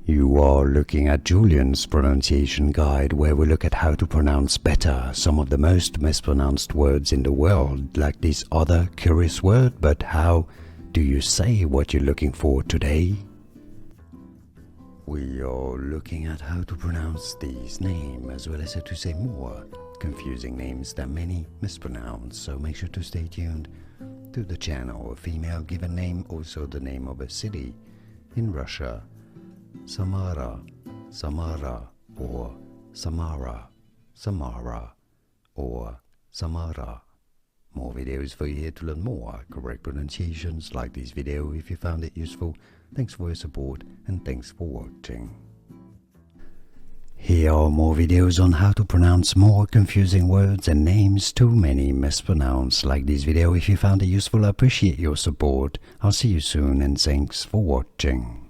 You are looking at Julian's pronunciation guide, where we look at how to pronounce better some of the most mispronounced words in the world, like this other curious word. But how do you say what you're looking for today? We are looking at how to pronounce these names, as well as how to say more confusing names that many mispronounce, so make sure to stay tuned to the channel. A female given name, also the name of a city in Russia: Samara, Samara, or Samara, Samara, or Samara. More videos for you here to learn more correct pronunciations. Like this video if you found it useful. Thanks for your support and thanks for watching. Here are more videos on how to pronounce more confusing words and names too many mispronounced. Like this video if you found it useful. I appreciate your support. I'll see you soon and thanks for watching.